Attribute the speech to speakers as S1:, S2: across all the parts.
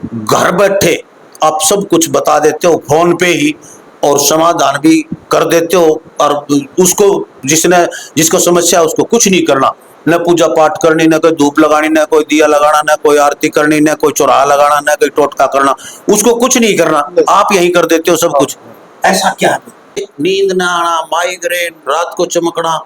S1: घर बैठे आप सब कुछ बता देते हो फोन पे ही, और समाधान भी कर देते हो। और उसको जिसको समस्या है उसको कुछ नहीं करना, न पूजा पाठ करनी, न कोई धूप लगानी, न कोई दिया लगाना, न कोई आरती करनी, न कोई चौराहा लगाना, न कोई टोटका करना, उसको कुछ नहीं करना, आप यही कर देते हो सब कुछ। ऐसा क्या है? नींद ना आना, माइग्रेन, रात को चमकना,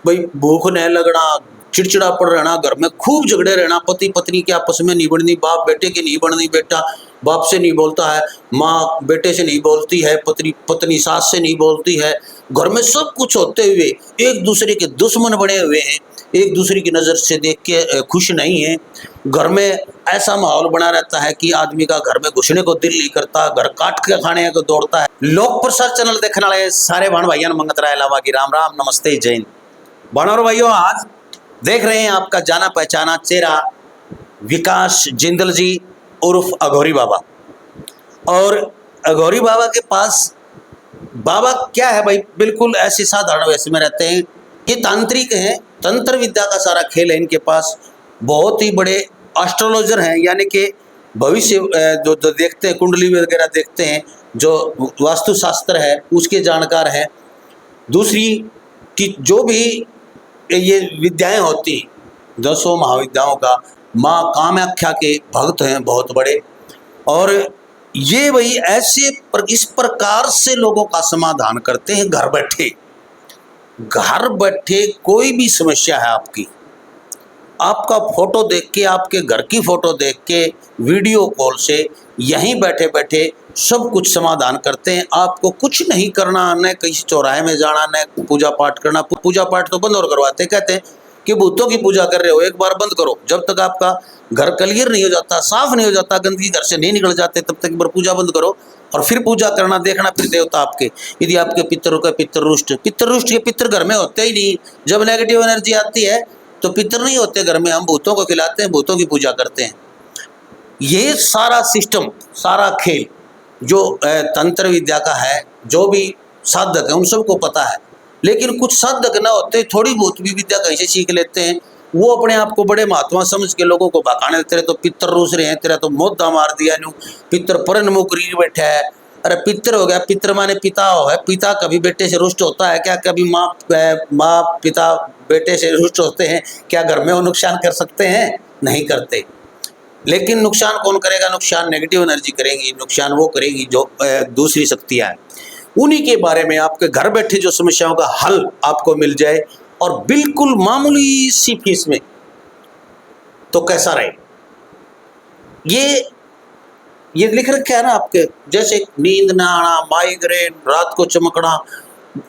S1: भाई भूख न लगना, चिड़चिड़ा पड़ रहना, घर में खूब झगड़े रहना, पति पत्नी के आपस में नहीं बढ़नी, बाप बेटे की नहीं बढ़नी, बेटा बाप से नहीं बोलता है, माँ बेटे से नहीं बोलती है, पत्नी पत्नी सास से नहीं बोलती है, घर में सब कुछ होते हुए एक दूसरे के दुश्मन बने हुए हैं, एक दूसरे की नज़र से देख के खुश नहीं है। घर में ऐसा माहौल बना रहता है कि आदमी का घर में घुसने को दिल नहीं करता, घर काट के खाने को दौड़ता है। लोक प्रसाद चैनल देखने वाले सारे भाण भाइयों ने मंगत राय लावा की राम राम नमस्ते जय हिंद। भाइयों भाइयों, आज देख रहे हैं आपका जाना पहचाना चेहरा विकास जिंदल जी उर्फ अघोरी बाबा। और अघोरी बाबा के पास बाबा क्या है भाई, बिल्कुल ऐसे साधारण वैसे में रहते हैं। ये तांत्रिक हैं, तंत्र विद्या का सारा खेल है इनके पास। बहुत ही बड़े एस्ट्रोलॉजर हैं, यानी कि भविष्य जो देखते हैं, कुंडली वगैरह देखते हैं, जो वास्तुशास्त्र है उसके जानकार हैं। दूसरी कि जो भी ये विद्याएं होती, 10 महाविद्याओं का माँ कामाख्या के भक्त हैं बहुत बड़े। और ये वही ऐसे इस प्रकार से लोगों का समाधान करते हैं घर बैठे। घर बैठे कोई भी समस्या है आपकी, आपका फोटो देख के, आपके घर की फोटो देख के, वीडियो कॉल से यहीं बैठे बैठे सब कुछ समाधान करते हैं। आपको कुछ नहीं करना, न किसी चौराहे में जाना, न पूजा पाठ करना। पूजा पाठ तो बंद और करवाते, कहते हैं कि भूतों की पूजा कर रहे हो, एक बार बंद करो। जब तक आपका घर क्लियर नहीं हो जाता, साफ नहीं हो जाता, गंदगी घर से नहीं निकल जाते, तब तक एक बार पूजा बंद करो और फिर पूजा करना। देखना फिर देवता आपके, यदि आपके पितरों का पितर रुष्ट के पितर घर में होते ही नहीं। जब नेगेटिव एनर्जी आती है तो पितर नहीं होते घर में, हम भूतों को खिलाते हैं, भूतों की पूजा करते हैं। ये सारा सिस्टम, सारा खेल जो तंत्र विद्या का है, जो भी साधक है उन सबको पता है। लेकिन कुछ साधक ना होते, थोड़ी बहुत भी विद्या कहीं से सीख लेते हैं, वो अपने आप को बड़े महात्मा समझ के लोगों को भगाने देते रहे। तो पितर रूस रहे हैं, तेरा तो मोद्दा मार दिया, न्यू पितर परन मुकरी बैठा है। अरे पितर हो गया, पितर माने पिता हो है। पिता कभी बेटे से रुष्ट होता है क्या? कभी माँ पिता बेटे से रुष्ट होते हैं क्या? घर में वो नुकसान कर सकते हैं? नहीं करते। लेकिन नुकसान कौन करेगा? नुकसान नेगेटिव एनर्जी करेगी, नुकसान वो करेगी जो दूसरी शक्तियाँ हैं। उन्हीं के बारे में आपके घर बैठे जो समस्याओं का हल आपको मिल जाए और बिल्कुल मामूली सी फीस में, तो कैसा रहे? ये लिख रखा है ना आपके, जैसे नींद ना आना, माइग्रेन, रात को चमकना,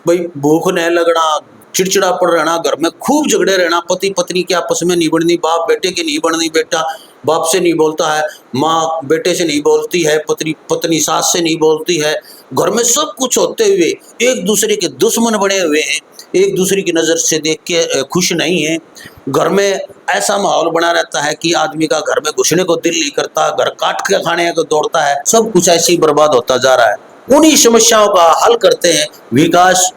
S1: भाई भूख न लगना, चिड़चिड़ा पड़ रहना, घर में खूब झगड़े रहना, पति पत्नी के आपस में नहीं बढ़नी, बाप बेटे की नहीं बढ़नी, बेटा बाप से नहीं बोलता है, माँ बेटे से नहीं बोलती है, पत्नी सास से नहीं बोलती है। घर में सब कुछ होते हुए एक दूसरे के दुश्मन बने हुए हैं, एक दूसरे की नज़र से देख के खुश नहीं है। घर में ऐसा माहौल बना रहता है कि आदमी का घर में घुसने को दिल नहीं करता, घर काट के खाने को दौड़ता है। सब कुछ ऐसे ही बर्बाद होता जा रहा है। उन्हीं समस्याओं का हल करते हैं विकास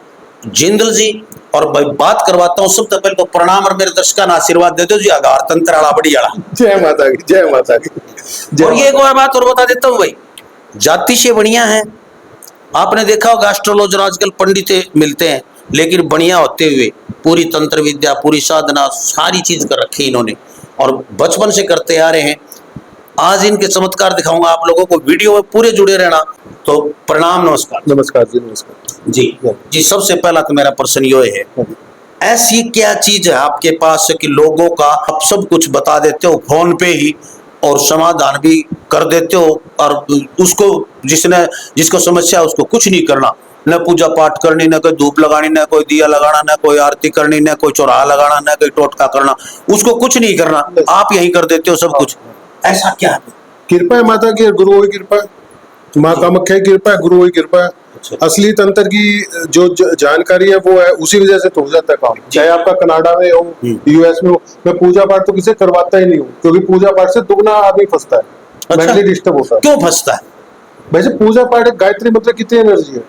S1: जिंदल जी। और भाई बात करवाता हूँ, सबसे पहले तो प्रणाम और मेरे दर्शकों का आशीर्वाद दे दो जी। आधार तंत्र वाला बढ़िया,
S2: जय माता की, जय माता की।
S1: और ये एक और बात और बता देता हूँ भाई, जाति से बढ़िया है। आपने देखा होगा एस्ट्रोलॉजर आजकल पंडित मिलते हैं, लेकिन बढ़िया होते हुए पूरी तंत्र विद्या, पूरी साधना, सारी चीज कर रखी इन्होंने और बचपन से करते आ रहे हैं। आज इनके चमत्कार दिखाऊंगा आप लोगों को, वीडियो में पूरे जुड़े रहना। तो प्रणाम, नमस्कार।
S2: नमस्कार जी, नमस्कार
S1: जी। सबसे पहला तो मेरा प्रश्न ये है, ऐसी क्या चीज है आपके पास कि लोगों का आप सब कुछ बता देते हो फोन पे ही और समाधान भी कर देते हो, और उसको जिसको समस्या है उसको कुछ नहीं करना, न पूजा पाठ करनी, न कोई धूप लगानी, न कोई दिया लगाना, न कोई आरती करनी, न कोई चौराहा लगाना, न कोई टोटका करना, उसको कुछ नहीं करना, आप यही कर देते हो सब कुछ। ऐसा क्या है?
S2: कृपा है माता की, गुरु की कृपा, माँ कामाख्या की कृपा है, गुरु की कृपा है। असली तंत्र की जो जानकारी है वो है, उसी वजह से तो हो जाता है काम। चाहे आपका कनाडा में हो, यूएस में हो, मैं पूजा पाठ तो किसे करवाता ही नहीं हूँ, क्योंकि पूजा पाठ से दुगना आदमी फंसता है, मेंटली डिस्टर्ब होता है।
S1: क्यों फंसता है?
S2: वैसे पूजा पाठ, गायत्री मंत्र कितनी एनर्जी है,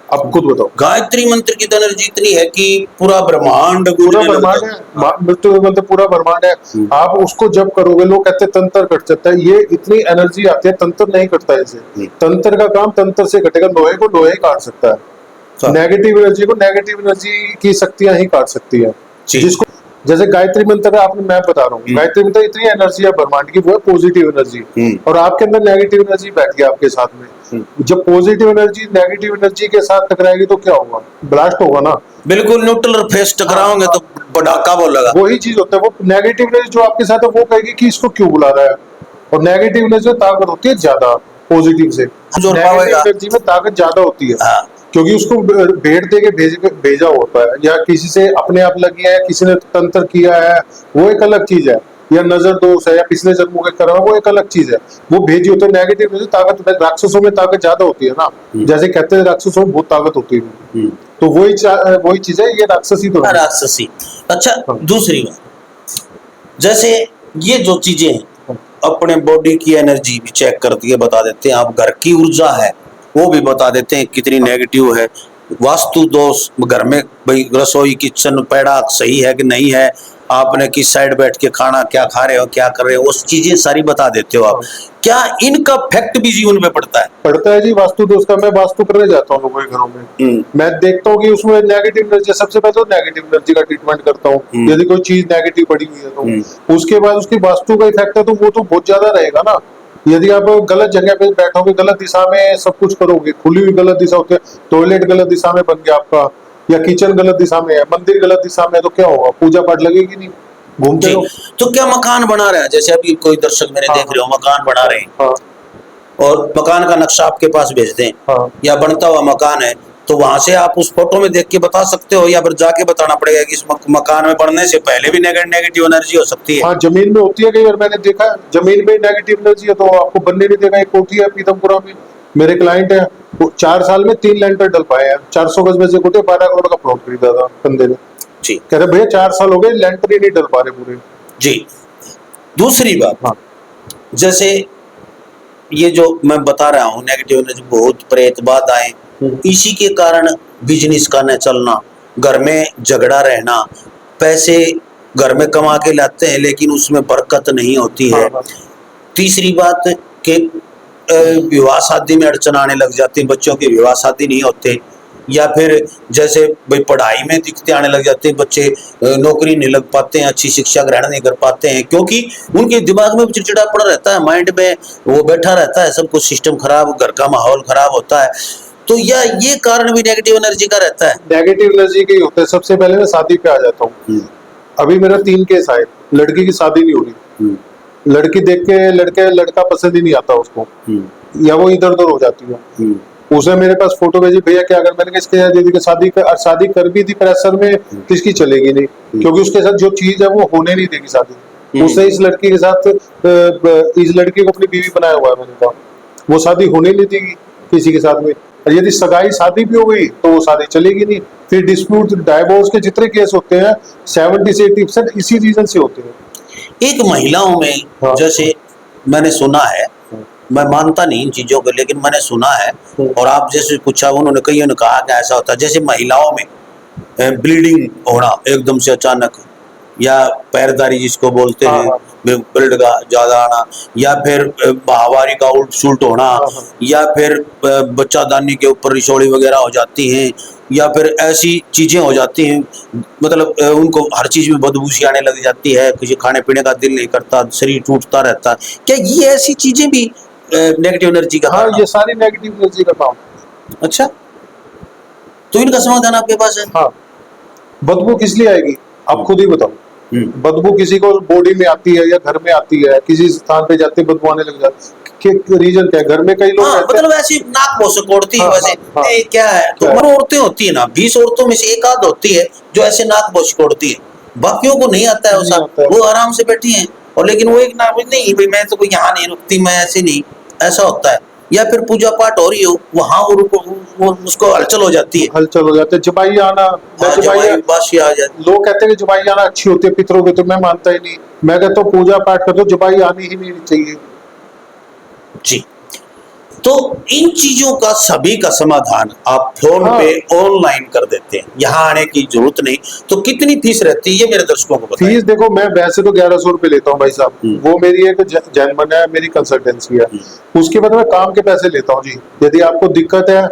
S2: आप खुद बताओ।
S1: गायत्री मंत्र की तो एनर्जी इतनी है कि पूरा ब्रह्मांड
S2: पूरा
S1: गूंजने
S2: ब्रह्मांड
S1: लगता
S2: है, मृत्यु मतलब पूरा ब्रह्मांड है। आप उसको जब करोगे, लोग कहते हैं तंत्र कट जाता है, ये इतनी एनर्जी आती है, तंत्र नहीं कटता है इसे। तंत्र का काम तंत्र से कटेगा, लोहे को लोहे ही काट सकता है, नेगेटिव एनर्जी को नेगेटिव एनर्जी की शक्तियां ही काट सकती है।
S1: जी।
S2: जिसको जैसे गायत्री मंत्र है, आपने मैं बता रहा हूँ, गायत्री मंत्र इतनी एनर्जी है ब्रह्मांड की, वो है पॉजिटिव एनर्जी, और आपके अंदर नेगेटिव एनर्जी बैठ गया आपके साथ में। जब पॉजिटिव एनर्जी नेगेटिव एनर्जी के साथ टकराएगी तो क्या होगा? ब्लास्ट होगा ना।
S1: बिल्कुल न्यूट्रल और फेस टकराओगे तो पटाखा बोलेगा।
S2: वही चीज होता है, वो नेगेटिव एनर्जी जो आपके साथ है वो कहेगी कि इसको क्यों बुला रहा है, और नेगेटिव एनर्जी में ताकत होती है ज्यादा पॉजिटिव से,
S1: जोर
S2: नेगेटिव
S1: पावेगा।
S2: एनर्जी में ताकत ज्यादा होती है,
S1: हाँ।
S2: क्योंकि उसको भेंट दे के भेजा होता है, या किसी से अपने आप लगी है, किसी ने तंत्र किया है, वो एक अलग चीज है, या नजर दोष है, या पिछले जन्मों के कर्म, वो एक अलग चीज है, वो भेजी होती है। नेगेटिव एनर्जी ताकत, राक्षसों में ताकत ज्यादा होती है ना, जैसे कहते हैं राक्षसों में बहुत ताकत होती है, तो वही चीज है, ये राक्षसी तो है।
S1: राक्षसी। अच्छा, दूसरी बात, जैसे ये जो चीजें हैं अपने बॉडी की एनर्जी भी चेक करती है, बता देते हैं। आप घर की ऊर्जा है वो भी बता देते हैं कितनी नेगेटिव है। वास्तु दोष घर में, भाई रसोई किचन पैड़ा सही है कि नहीं है, आपने किस साइड बैठ के खाना क्या खा रहे हो, क्या कर रहे हो, वो चीजें सारी बता देते हो आप। क्या इनका फैक्ट भी जीवन में पड़ता है?
S2: पड़ता है जी, वास्तु दोष का। मैं वास्तु करने जाता हूँ लोगों के घरों में, मैं देखता हूँ कि उसमें नेगेटिव एनर्जी, सबसे पहले तो नेगेटिव एनर्जी का ट्रीटमेंट करता हूँ। यदि कोई चीज नेगेटिव पड़ी हुई है तो उसके बाद उसकी वास्तु का इफेक्ट है, तो वो तो बहुत ज्यादा रहेगा ना। यदि आप गलत जगह पे बैठोगे, गलत दिशा में सब कुछ करोगे, खुली हुई गलत दिशा होती है, टॉयलेट गलत दिशा में बन गया आपका, या किचन गलत दिशा में है, मंदिर गलत दिशा में है, तो क्या होगा? पूजा पाठ लगेगी नहीं, घूमते रहो।
S1: तो क्या मकान बना रहा है, जैसे अभी कोई दर्शक मेरे देख रहे हो मकान बना रहे हैं, और मकान का नक्शा आपके पास भेज दें, या बनता हुआ मकान है, तो वहां से आप उस फोटो में देख के बता सकते हो, या फिर जाके बताना पड़ेगा कि इस मकान में बनने से पहले भी नेगेटिव एनर्जी हो सकती है?
S2: हाँ, जमीन में होती है, कई बार मैंने देखा है, जमीन में नेगेटिव एनर्जी है तो आपको बनने नहीं देगा। एक कोठी है पीतमपुरा में, मेरे क्लाइंट है, 4 साल में 3 लेंटर डल पाए हैं, 400 गज में से कोठी, 12 करोड़ का प्लॉट खरीदा था बंदे ने।
S1: जी।
S2: कह रहे भैया 4 साल हो गए, लेंटर ही नहीं डल पा रहे पूरे।
S1: जी। दूसरी बात, जैसे ये जो मैं बता रहा हूँ नेगेटिव एनर्जी, बहुत प्रेत बाधाएं, इसी के कारण बिजनेस का न चलना, घर में झगड़ा रहना, पैसे घर में कमा के लाते हैं लेकिन उसमें बरकत नहीं होती है। तीसरी बात कि विवाह शादी में अड़चन आने लग जाती है, बच्चों के विवाह शादी नहीं होते, या फिर जैसे भाई पढ़ाई में दिक्कतें आने लग जाती हैं, बच्चे नौकरी नहीं लग पाते हैं, अच्छी शिक्षा ग्रहण नहीं कर पाते हैं, क्योंकि उनके दिमाग में चिड़चिड़ापन रहता है, माइंड में वो बैठा रहता है, सब कुछ सिस्टम खराब, घर का माहौल खराब होता है। तो ये कारण भी नेगेटिव एनर्जी का रहता है?
S2: नेगेटिव एनर्जी के ही होते हैं। सबसे पहले मैं शादी पे आ जाता हूँ। अभी मेरा 3 केस आए, लड़की की शादी नहीं हो रही, लड़की देख के लड़का पसंद ही नहीं आता उसको, या वो इधर उधर हो जाती है। उसने मेरे पास फोटो भेजी, भैया क्या अगर, मैंने इसके दीदी की शादी कर भी दी प्रेशर में, किसकी चलेगी नहीं, क्योंकि उसके साथ जो चीज है वो होने नहीं देगी शादी। उसने इस लड़की के साथ, इस लड़की को अपनी बीवी बनाया हुआ है, मैंने कहा वो शादी होने नहीं देगी किसी के साथ में। और यदि सगाई शादी भी हो गई तो वो शादी चलेगी नहीं। फिर डिस्प्यूट, डाइवोर्स के जितने केस होते हैं 70 से 80% इसी रीजन से होते हैं।
S1: एक महिलाओं में जैसे मैंने सुना है, मैं मानता नहीं इन चीजों को, लेकिन मैंने सुना है, और आप जैसे पूछा उन्होंने, कईयों ने कहा कि ऐसा होता है, जैसे महिलाओं में ब्लीडिंग होना एकदम से अचानक, या पैरदारी जिसको बोलते हैं, ब्लड का ज्यादा आना, या फिर माहवारी का उल्ट सुल्ट होना, या फिर बच्चादानी के ऊपर रिशोड़ी वगैरह हो जाती हैं, या फिर ऐसी चीजें हो जाती हैं, मतलब उनको हर चीज में बदबू सी आने लग जाती है, कुछ खाने पीने का दिल नहीं करता, शरीर टूटता रहता है। क्या ये ऐसी चीजें भी नेगेटिव एनर्जी का?
S2: हाँ, ये सारी नेगेटिव एनर्जी का काम।
S1: अच्छा, तो इनका समाधान आपके पास है?
S2: हाँ, बदबू किस लिए आएगी आप खुद ही बताओ। बदबू किसी को बॉडी में आती है या घर में आती है, किसी स्थान पे जाते बदबू आने लग जाती है, रीजन क्या है? घर में कई लोग
S1: मतलब ऐसी नाक बोसकोड़ती है, वैसे क्या है, तो औरतें होती है ना, 20 औरतों में से एक आध होती है जो ऐसे नाक बोसकोड़ती है, बाकियों को नहीं आता है वो आराम से बैठी है, और लेकिन वो एक नाक नहीं, भाई मैं तो कोई यहाँ नहीं रुकती, मैं ऐसे नहीं, ऐसा होता है। या फिर पूजा पाठ हो रही हो, वहां वो उसको हलचल हो जाती है,
S2: हलचल हो जाती है, जबाई आना,
S1: बाशी आ जाती।
S2: लोग कहते हैं कि जबाई आना अच्छी होती है पितरों की, तो मैं मानता ही नहीं। मैं कहता हूँ पूजा पाठ कर दो, जबाई आनी ही नहीं चाहिए।
S1: जी। तो इन चीजों का सभी का समाधान आप फोन
S2: हाँ।
S1: पे ऑनलाइन कर देते हैं, यहाँ आने की जरूरत नहीं। तो कितनी फीस रहती है ये मेरे दर्शकों को बताइए।
S2: फीस देखो, मैं वैसे तो 1100 रुपए लेता हूँ भाई साहब, वो मेरी एक जैनमन है, मेरी कंसल्टेंसी है। उसके बाद मैं काम के पैसे लेता हूँ जी। यदि आपको दिक्कत है,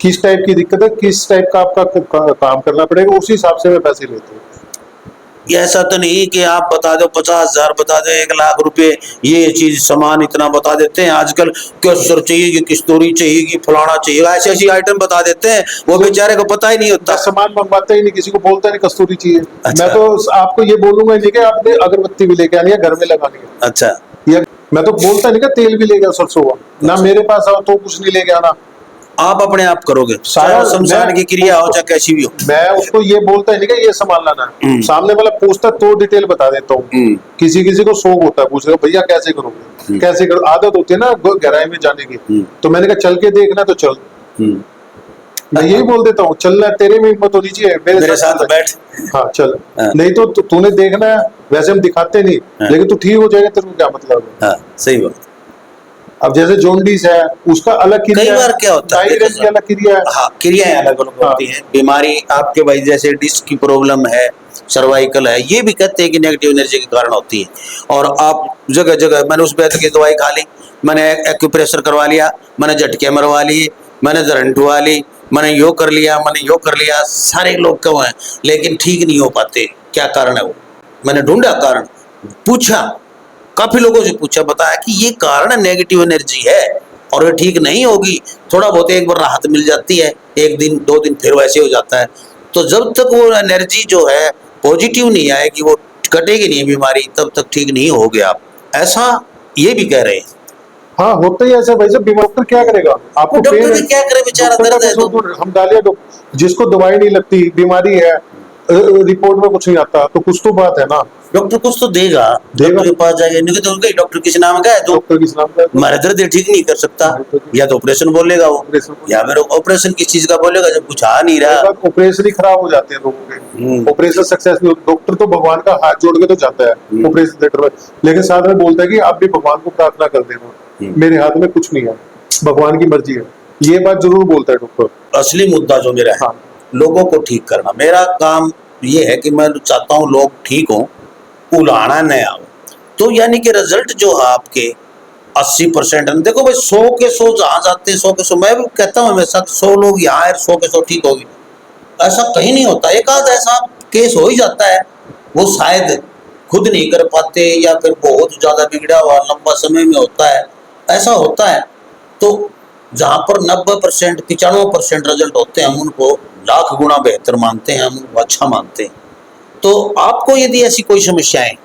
S2: किस टाइप की दिक्कत है, किस टाइप का आपका काम करना पड़ेगा, उस हिसाब से मैं पैसे लेता हूँ।
S1: ये ऐसा तो नहीं कि आप बता दो 50,000 बता दो 1 लाख रुपए, ये चीज सामान इतना बता देते हैं। आजकल कैसर चाहिए कि किस्तूरी चाहिए कि फलाना चाहिए, ऐसी ऐसी आइटम बता देते हैं, वो बेचारे को पता ही नहीं होता।
S2: मैं सामान मंगवाता ही नहीं, किसी को बोलता नहीं कस्तूरी चाहिए।
S1: अच्छा।
S2: मैं तो आपको ये बोलूंगा नहीं कि आपने अगरबत्ती भी लेके आनी है, घर में लगानी है।
S1: अच्छा।
S2: या मैं तो बोलता नहीं कि तेल भी लेके आओ सरसों का, ना मेरे पास आओ तो कुछ नहीं लेके आना।
S1: आप अपने आप करोगे
S2: सारा
S1: चाहे शमशान
S2: मैं-
S1: की क्रिया हो चाहे कैसी भी हो।
S2: मैं उसको ये बोलता ही नहीं कि ये सामान लाना है, सामने वाला पूछता तो डिटेल बता देता हूँ। किसी किसी को शौक होता है पूछ रहे भैया कैसे करोगे, कैसे करो, आदत होती है ना गहराई में जाने की। तो मैंने कहा चल के देखना तो चल, मैं यही बोल देता हूँ, चलना है, तेरे में हिम्मत होनी चाहिए,
S1: मेरे साथ बैठ।
S2: हाँ चल।
S1: हाँ।
S2: नहीं तो तूने देखना है, वैसे हम दिखाते नहीं,
S1: हाँ।
S2: लेकिन तू ठीक हो जाएगा, तेरे को क्या मतलब है।
S1: हाँ सही बात।
S2: अब जैसे जोंडिस है, उसका अलग
S1: कई
S2: क्रिया
S1: बार क्या होता है,
S2: डायरिया की अलग क्रिया है।
S1: हाँ क्रियाएं अलग अलग
S2: हाँ।
S1: होती हैं। बीमारी आपके भाई जैसे डिस्क की प्रॉब्लम है, सर्वाइकल है, ये भी कहते हैं कि नेगेटिव एनर्जी के कारण होती है। और आप जगह जगह, मैंने उस वैद्य की दवाई खा ली, मैंने एक्यूप्रेशर करवा लिया, मैंने झटके मरवा लिए, मैंने करंट हुआ ली, मैंने यो कर लिया, मैंने यो कर लिया, सारे लोग क्यों हैं लेकिन ठीक नहीं हो पाते, क्या कारण है वो। मैंने ढूंढा कारण, पूछा, काफी लोगों से पूछा, बताया कि ये कारण नेगेटिव एनर्जी है और ये ठीक नहीं होगी। थोड़ा बहुत एक बार राहत मिल जाती है, 1 दिन 2 दिन फिर वैसे हो जाता है। तो जब तक वो एनर्जी जो है पॉजिटिव नहीं आएगी, वो कटेगी नहीं बीमारी, तब तक ठीक नहीं होगे आप, ऐसा ये भी कह रहे हैं।
S2: हाँ होता ही ऐसा भाई साहब, डॉक्टर क्या करेगा, आपको
S1: डॉक्टर
S2: पेन
S1: भी
S2: है,
S1: क्या करे बेचारा,
S2: डॉक्टर का
S1: दर्द है तो।
S2: कसूर हम गालियां दो, जिसको दवाई नहीं लगती, बीमारी है, रिपोर्ट में कुछ नहीं आता, तो कुछ तो बात है ना।
S1: डॉक्टर कुछ तो देगा, डॉक्टर के पास जाएगा, नहीं तो उनका डॉक्टर किस नाम का है तो
S2: डॉक्टर किस नाम का है?
S1: हमारा दर्द ठीक नहीं कर सकता, या तो ऑपरेशन बोलेगा वो, या फिर ऑपरेशन किस चीज का बोलेगा जब कुछ आ नहीं रहा।
S2: ऑपरेशन ही खराब हो जाते हैं लोगों के, ऑपरेशन सक्सेस नहीं होता। डॉक्टर तो भगवान का हाथ जोड़ के तो जाता है ऑपरेशन थिएटर में, लेकिन साथ में बोलता है कि आप भी भगवान को प्रार्थना कर देना, मेरे हाथ में कुछ नहीं है, भगवान की मर्जी है, ये बात जरूर बोलता है डॉक्टर।
S1: असली मुद्दा जो मेरा है,
S2: हाँ।
S1: लोगों को ठीक करना, मेरा काम ये है कि मैं चाहता हूँ लोग ठीक हों, उलाना न आए। तो यानी कि रिजल्ट जो है आपके 80%, देखो भाई 100 के 100 जहाँ जाते हैं, 100 के 100, मैं भी कहता हूँ हमेशा 100 लोग यहाँ आए 100 के 100 ठीक होगी, ऐसा कहीं नहीं होता। एक आध ऐसा केस हो ही जाता है, वो शायद खुद नहीं कर पाते या फिर बहुत ज्यादा बिगड़ा हुआ लंबा समय में होता है, ऐसा होता है। तो जहाँ पर 90% 95% रिजल्ट होते हैं, हम उनको लाख गुना बेहतर मानते हैं, हम उनको अच्छा मानते हैं। तो आपको यदि ऐसी कोई समस्याएं,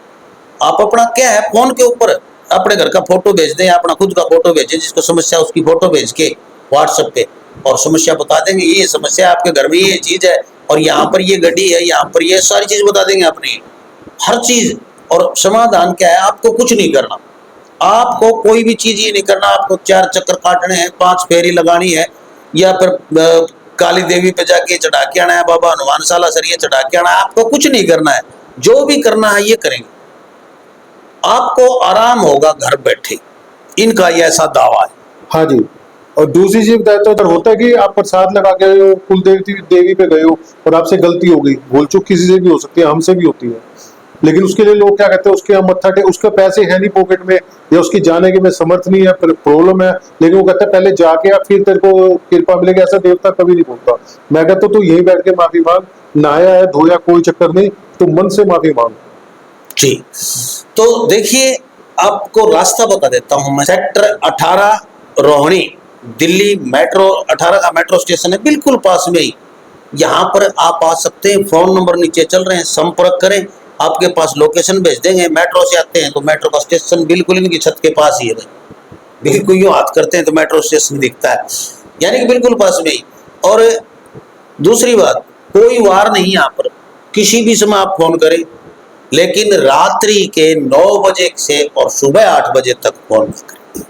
S1: आप अपना क्या है फोन के ऊपर अपने घर का फोटो भेज दें, अपना खुद का फोटो भेजें, जिसको समस्या उसकी फोटो भेज के व्हाट्सएप पे, और समस्या बता देंगे ये समस्या आपके घर में ये चीज है, और यहाँ पर ये गड्डी है, यहाँ पर ये सारी चीज बता देंगे अपनी हर चीज। और समाधान क्या है, आपको कुछ नहीं करना, आपको कोई भी चीज ये नहीं करना, आपको 4 चक्कर काटने हैं, 5 फेरी लगानी है, या फिर काली देवी पे जाके चढ़ा के आना है, बाबा हनुमान साला सरिये चढ़ा के आना है, आपको कुछ नहीं करना है। जो भी करना है ये करेंगे, आपको आराम होगा घर बैठे, इनका ये ऐसा दावा है।
S2: हाँ जी। और दूसरी चीज बताता तो होता है कि आप प्रसाद लगा के गए हो, कुल देवी पे गए हो और आपसे गलती हो गई, भूल चूक किसी से भी हो सकती है, हमसे भी होती है, लेकिन उसके लिए लोग क्या कहते हैं, उसके मत्था टे, उसके पैसे है नहीं पॉकेट में, या उसकी जाने के में समर्थ नहीं है, प्रॉब्लम है, लेकिन वो कहता है पहले जाके आप फिर तेरे को कृपा मिलेगी, ऐसा देवता कभी नहीं बोलता। मैं कहता हूँ तू यहीं बैठ के माफी मांग, नहाया है धोया कोई चक्कर नहीं, तू मन से माफी मांग।
S1: जी, तो देखिए आपको रास्ता बता देता हूं मैं। सेक्टर 18 रोहिणी, दिल्ली मेट्रो 18 का मेट्रो स्टेशन है, बिल्कुल पास में ही, यहाँ पर आप आ सकते हैं। फोन नंबर नीचे चल रहे हैं, संपर्क करें, आपके पास लोकेशन भेज देंगे। मेट्रो से आते हैं तो मेट्रो का स्टेशन बिल्कुल इनकी छत के पास ही है भाई, बिल्कुल यूँ हाथ करते हैं तो मेट्रो स्टेशन दिखता है, यानी कि बिल्कुल पास में ही। और दूसरी बात, कोई वार नहीं यहाँ पर, किसी भी समय आप फोन करें, लेकिन रात्रि के 9 बजे से और सुबह 8 बजे तक फोन न करें।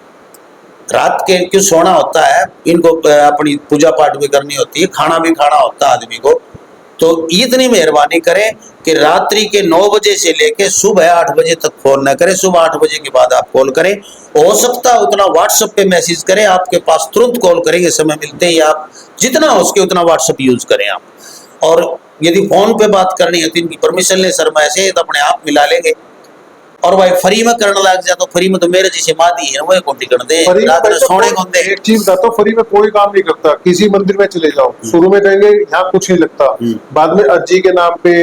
S1: रात के क्यों सोना होता है, इनको अपनी पूजा पाठ भी करनी होती है, खाना भी खाना होता है आदमी को, तो इतनी मेहरबानी करें कि रात्रि के 9 बजे से लेके सुबह 8 बजे तक फोन न करें। सुबह 8 बजे के बाद आप कॉल करें, हो सकता है उतना व्हाट्सएप पे मैसेज करें, आपके पास तुरंत कॉल करेंगे समय मिलते ही। आप जितना हो सके उतना व्हाट्सएप यूज करें आप। और यदि फोन पे बात करनी है तो इनकी परमिशन ले, सर मैं ऐसे तो अपने आप मिला लेंगे। और भाई फ्री में करने लग जाए तो फ्री में तो मेरे जैसे मादी है वो कोटी कर दे, रात में सोने को दे।
S2: एक चीज बताता हूँ, फ्री में कोई काम नहीं करता। किसी मंदिर में चले जाओ, शुरू में कहेंगे यहाँ कुछ नहीं लगता, बाद में अर्जी के नाम पे,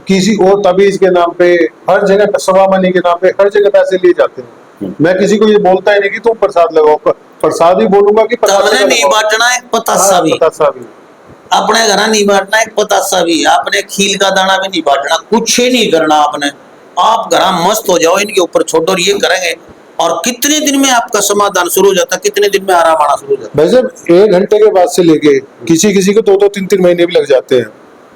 S2: किसी और तबीज के नाम पे, हर जगह सवा मनी के नाम पे हर जगह पैसे लिए जाते हैं। मैं किसी को ये बोलता ही नहीं कि तुम प्रसाद लगाओ, प्रसाद ही बोलूंगा कि
S1: आपने नहीं बांटना एक पतासा भी, अपने घर नहीं बांटना एक पतासा भी, आपने खील का दाना भी नहीं बांटना, कुछ ही नहीं करना आपने। आप घर मस्त हो जाओ, इनके ऊपर छोड़ो और ये करेंगे और कितने दिन में आपका समाधान शुरू हो जाता है, कितने दिन में आराम आना शुरू हो जाता है।
S2: भाई साहब 1 घंटे के बाद से लेके किसी किसी को 2-2 3-3 महीने भी लग जाते हैं,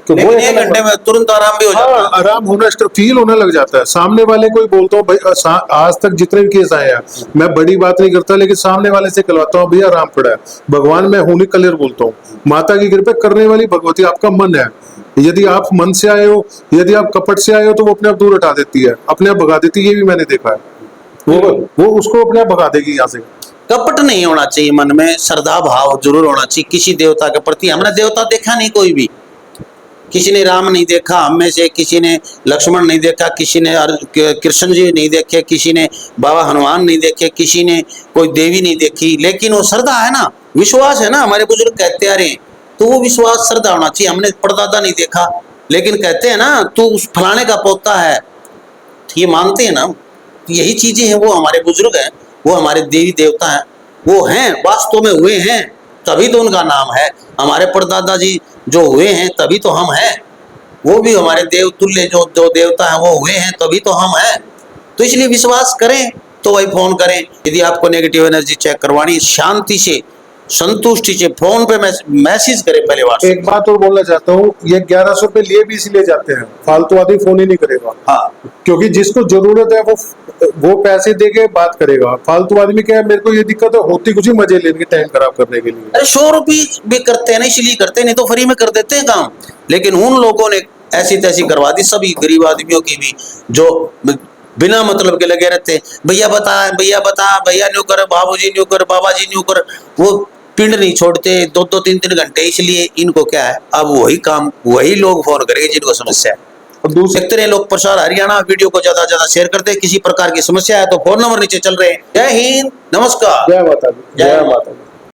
S2: तो वो
S1: 1 घंटे में तुरंत आराम भी हो जाता है।
S2: आराम होना फील होने लग जाता है। सामने वाले को ही बोलता हूँ भाई, आज तक जितने भी केस आए हैं, मैं बड़ी बात नहीं करता, लेकिन सामने वाले से कहलवाता हूँ भैया आराम पड़ा है। भगवान मैं हूं नहीं क्लियर बोलता हूँ, माता की कृपा करने वाली भगवती आपका मन है। यदि आप मन से आए हो, यदि आप कपट से आए हो, तो वो अपने आप दूर हटा देती है, अपने आप भगा देती है। ये भी मैंने देखा है, वो उसको अपने आप भगा देगी यहाँ से।
S1: कपट नहीं होना चाहिए मन में, श्रद्धा भाव जरूर होना चाहिए किसी देवता के प्रति। हमने देवता देखा नहीं कोई भी, किसी ने राम नहीं देखा हम में से, किसी ने लक्ष्मण नहीं देखा, किसी ने कृष्ण जी नहीं देखे, किसी ने बाबा हनुमान नहीं देखे, किसी ने कोई देवी नहीं देखी, लेकिन वो श्रद्धा है ना, विश्वास है ना। हमारे बुजुर्ग कहते आ रहे हैं, तो वो विश्वास श्रद्धा होना चाहिए। हमने परदादा नहीं देखा, लेकिन कहते हैं ना तू उस फलाने का पोता है, ये मानते हैं ना। यही चीजें हैं, वो हमारे बुजुर्ग हैं, वो हमारे देवी देवता हैं, वो हैं वास्तव में हुए हैं, तभी तो उनका नाम है। हमारे परदादा जी जो हुए हैं तभी तो हम हैं, वो भी हमारे देव तुल्य जो देवता हैं वो हुए हैं तभी तो हम हैं। तो इसलिए विश्वास करें तो वही फोन करें। यदि आपको नेगेटिव एनर्जी चेक करवानी, शांति से संतुष्टि से फोन पे मैसेज करें पहले व्हाट्सएप।
S2: एक बात और बोलना चाहता हूँ, ये 1100 रुपए लिए भी इसलिए जाते हैं, फालतू आदमी फोन ही नहीं करेगा।
S1: हाँ,
S2: क्योंकि जिसको जरूरत है वो पैसे दे के बात करेगा। फालतू आदमी क्या है, मेरे को ये दिक्कत है, होती कुछ ही मजे लेने के टाइम खराब करने के लिए।
S1: अरे 100 रुपये भी करते हैं ना, इसलिए करते हैं, नहीं तो फ्री में कर देते हैं काम। लेकिन उन लोगों ने ऐसी तैसी करवा दी, सभी गरीब आदमियों की भी, जो बिना मतलब के लगे रहते, भैया बता भैया बता, भैया न्यू कर, बाबूजी न्यू कर, बाबा जी न्यू कर, वो पिंड नहीं छोड़ते 2-2 3-3 घंटे। इसलिए इनको क्या है, अब वही काम वही लोग फोन करेंगे जिनको समस्या है। और देखते रहे लोग प्रसार हरियाणा, वीडियो को ज्यादा ज्यादा शेयर करते हैं। किसी प्रकार की समस्या है तो फोन नंबर नीचे चल रहे हैं। जय हिंद, नमस्कार,
S2: जय माता दी, जय माता दी।